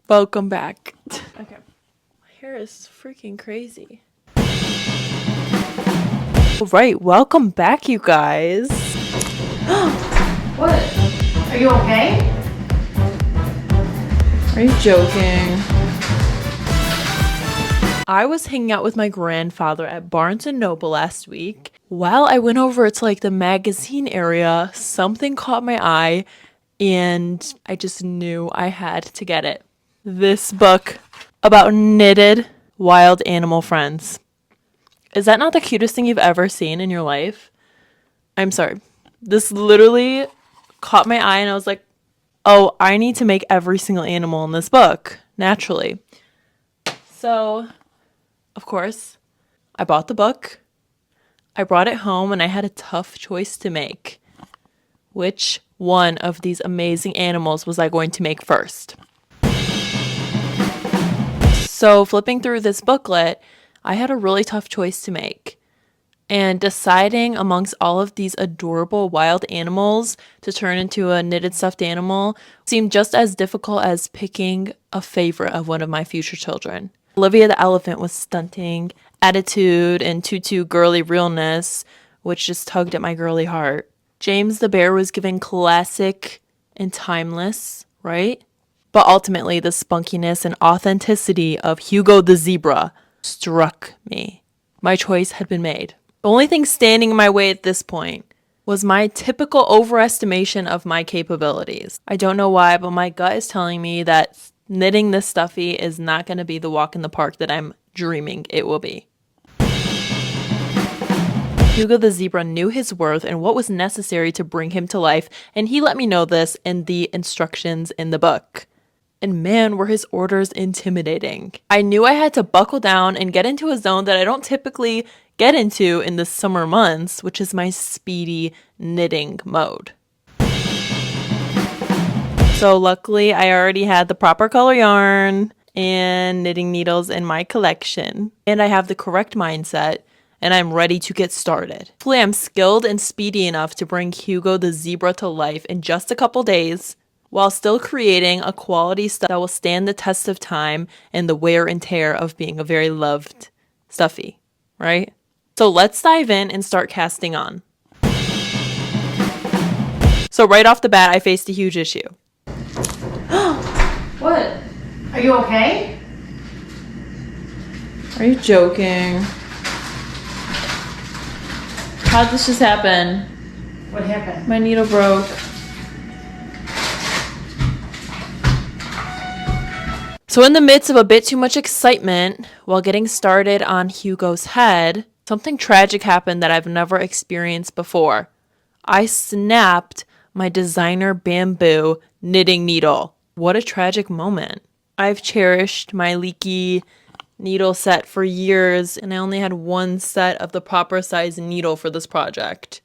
Welcome back. Okay. My hair is freaking crazy. Alright, welcome back, you guys. What? Are you okay? Are you joking? I was hanging out with my grandfather at Barnes & Noble last week. While I went over to like the magazine area, something caught my eye and I just knew I had to get it. This book about knitted wild animal friends. Is that not the cutest thing you've ever seen in your life? I'm sorry. This literally caught my eye and I was like, oh, I need to make every single animal in this book, naturally. So, of course, I bought the book. I brought it home and I had a tough choice to make. Which one of these amazing animals was I going to make first? So, flipping through this booklet, I had a really tough choice to make. And deciding amongst all of these adorable wild animals to turn into a knitted stuffed animal seemed just as difficult as picking a favorite of one of my future children. Olivia the elephant was stunting attitude and Tutu girly realness, which just tugged at my girly heart. James the bear was giving classic and timeless, right? But ultimately, the spunkiness and authenticity of Hugo the zebra struck me. My choice had been made. The only thing standing in my way at this point was my typical overestimation of my capabilities. I don't know why, but my gut is telling me that knitting this stuffy is not going to be the walk in the park that I'm dreaming it will be. Hugo the zebra knew his worth and what was necessary to bring him to life, and he let me know this in the instructions in the book. And man, were his orders intimidating. I knew I had to buckle down and get into a zone that I don't typically get into in the summer months, which is my speedy knitting mode. So luckily, I already had the proper color yarn and knitting needles in my collection, and I have the correct mindset, and I'm ready to get started. Hopefully, I'm skilled and speedy enough to bring Hugo the zebra to life in just a couple days, while still creating a quality stuff that will stand the test of time and the wear and tear of being a very loved stuffy, right? So let's dive in and start casting on. So right off the bat, I faced a huge issue. What? Are you okay? Are you joking? How'd this just happen? What happened? My needle broke. So in the midst of a bit too much excitement while getting started on Hugo's head, something tragic happened that I've never experienced before. I snapped my designer bamboo knitting needle. What a tragic moment. I've cherished my leaky needle set for years, and I only had one set of the proper size needle for this project.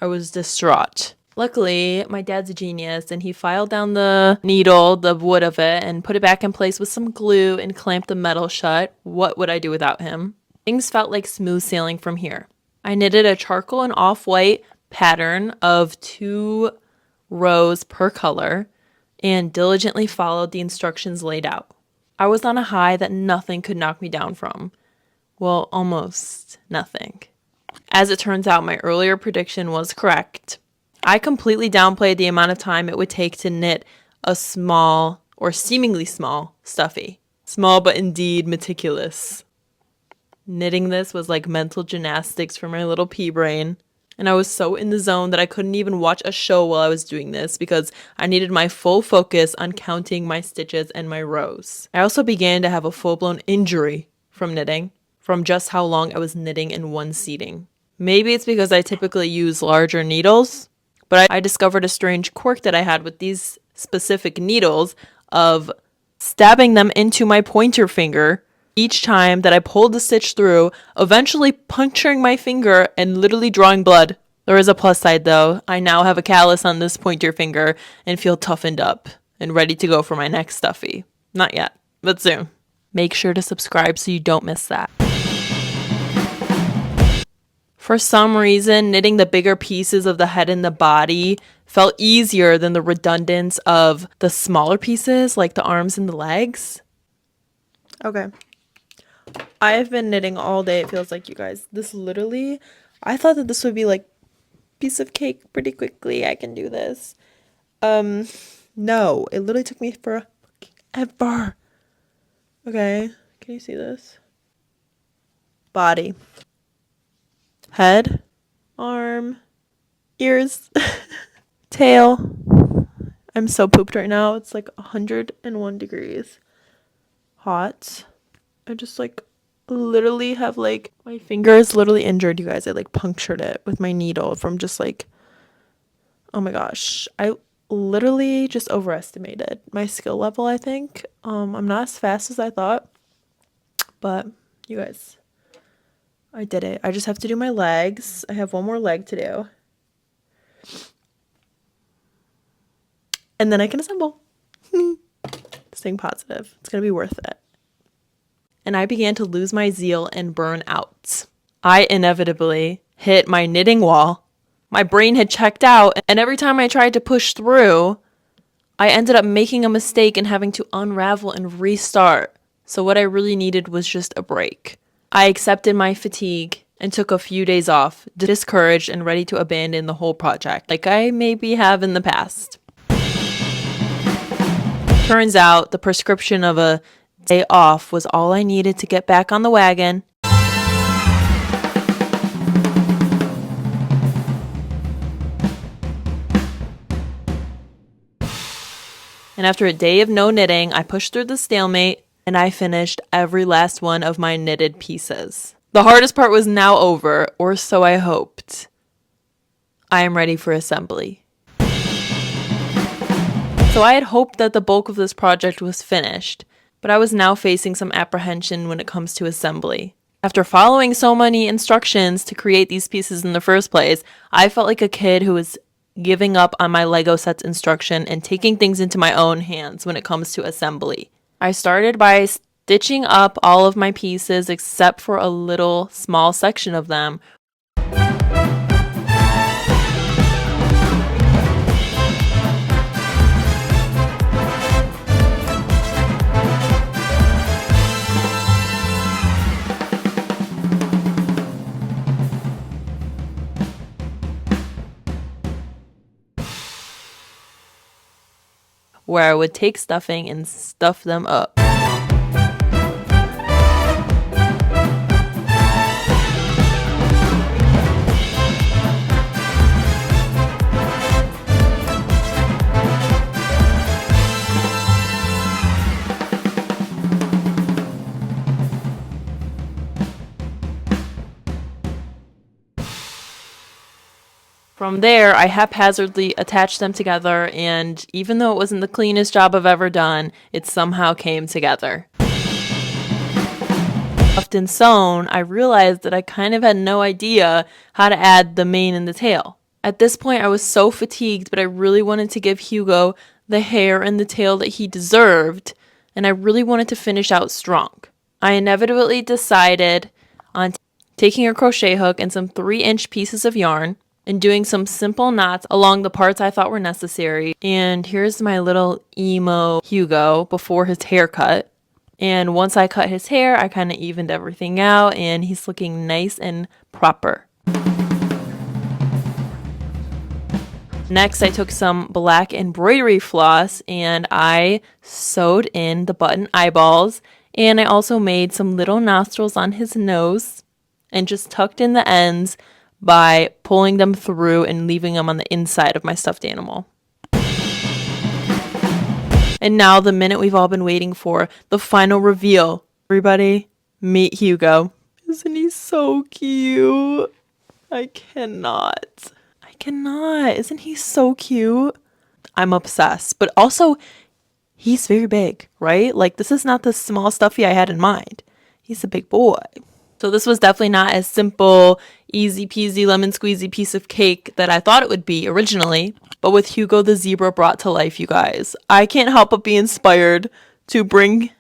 I was distraught. Luckily, my dad's a genius, and he filed down the needle, the wood of it, and put it back in place with some glue and clamped the metal shut. What would I do without him? Things felt like smooth sailing from here. I knitted a charcoal and off-white pattern of 2 rows per color and diligently followed the instructions laid out. I was on a high that nothing could knock me down from. Well, almost nothing. As it turns out, my earlier prediction was correct. I completely downplayed the amount of time it would take to knit a small, or seemingly small, stuffy. Small but indeed meticulous. Knitting this was like mental gymnastics for my little pea brain. And I was so in the zone that I couldn't even watch a show while I was doing this because I needed my full focus on counting my stitches and my rows. I also began to have a full-blown injury from knitting, from just how long I was knitting in one seating. Maybe it's because I typically use larger needles, but I discovered a strange quirk that I had with these specific needles of stabbing them into my pointer finger each time that I pulled the stitch through, eventually puncturing my finger and literally drawing blood. There is a plus side though. I now have a callus on this pointer finger and feel toughened up and ready to go for my next stuffy. Not yet, but soon. Make sure to subscribe so you don't miss that. For some reason, knitting the bigger pieces of the head and the body felt easier than the redundance of the smaller pieces, like the arms and the legs. Okay. I have been knitting all day, it feels like, you guys. This literally, I thought that this would be like piece of cake pretty quickly. I can do this. No, it literally took me forever. Okay, can you see this? Body, head, arm, ears, tail. I'm so pooped right now. It's like 101 degrees. Hot. I just like literally have like my finger is literally injured, you guys. I like punctured it with my needle from just like, oh my gosh. I literally just overestimated my skill level, I think. I'm not as fast as I thought, but you guys, I did it. I just have to do my legs. I have one more leg to do. And then I can assemble. Staying positive. It's going to be worth it. And I began to lose my zeal and burn out. I inevitably hit my knitting wall. My brain had checked out, and every time I tried to push through, I ended up making a mistake and having to unravel and restart. So what I really needed was just a break. I accepted my fatigue and took a few days off, discouraged and ready to abandon the whole project, like I maybe have in the past. Turns out the prescription of a day off was all I needed to get back on the wagon. And after a day of no knitting, I pushed through the stalemate and I finished every last one of my knitted pieces. The hardest part was now over, or so I hoped. I am ready for assembly. So I had hoped that the bulk of this project was finished, but I was now facing some apprehension when it comes to assembly. After following so many instructions to create these pieces in the first place, I felt like a kid who was giving up on my Lego sets instruction and taking things into my own hands when it comes to assembly. I started by stitching up all of my pieces except for a little small section of them. Where I would take stuffing and stuff them up. From there, I haphazardly attached them together, and even though it wasn't the cleanest job I've ever done, it somehow came together. Stuffed and sewn, I realized that I kind of had no idea how to add the mane and the tail. At this point, I was so fatigued, but I really wanted to give Hugo the hair and the tail that he deserved, and I really wanted to finish out strong. I inevitably decided on taking a crochet hook and some 3-inch pieces of yarn, and doing some simple knots along the parts I thought were necessary. And here's my little emo Hugo before his haircut. And once I cut his hair, I kind of evened everything out and he's looking nice and proper. Next, I took some black embroidery floss and I sewed in the button eyeballs. And I also made some little nostrils on his nose and just tucked in the ends by pulling them through and leaving them on the inside of my stuffed animal. And now the minute we've all been waiting for, the final reveal. Everybody, meet Hugo. Isn't he so cute? I cannot. Isn't he so cute? I'm obsessed. But also, he's very big, right? Like, this is not the small stuffy I had in mind. He's a big boy. So this was definitely not as simple, easy peasy, lemon squeezy piece of cake that I thought it would be originally. But with Hugo the zebra brought to life, you guys, I can't help but be inspired to bring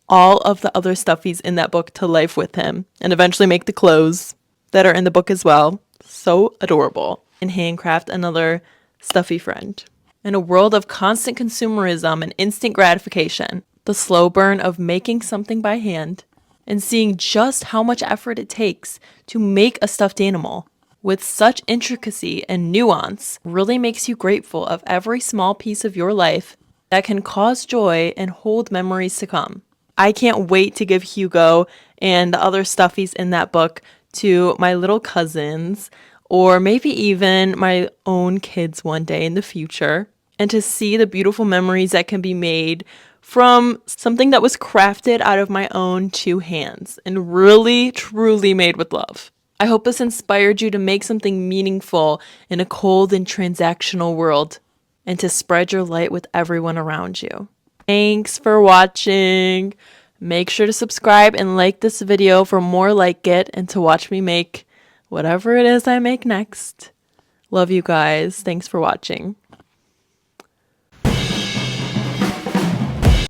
all of the other stuffies in that book to life with him and eventually make the clothes. that are in the book as well. So adorable. And handcraft another stuffy friend. In a world of constant consumerism and instant gratification, the slow burn of making something by hand and seeing just how much effort it takes to make a stuffed animal with such intricacy and nuance really makes you grateful of every small piece of your life that can cause joy and hold memories to come. I can't wait to give Hugo and the other stuffies in that book to my little cousins, or maybe even my own kids one day in the future, and to see the beautiful memories that can be made from something that was crafted out of my own two hands and really, truly made with love. I hope this inspired you to make something meaningful in a cold and transactional world and to spread your light with everyone around you. Thanks for watching. Make sure to subscribe and like this video for more like it and to watch me make whatever it is I make next. Love you guys. Thanks for watching.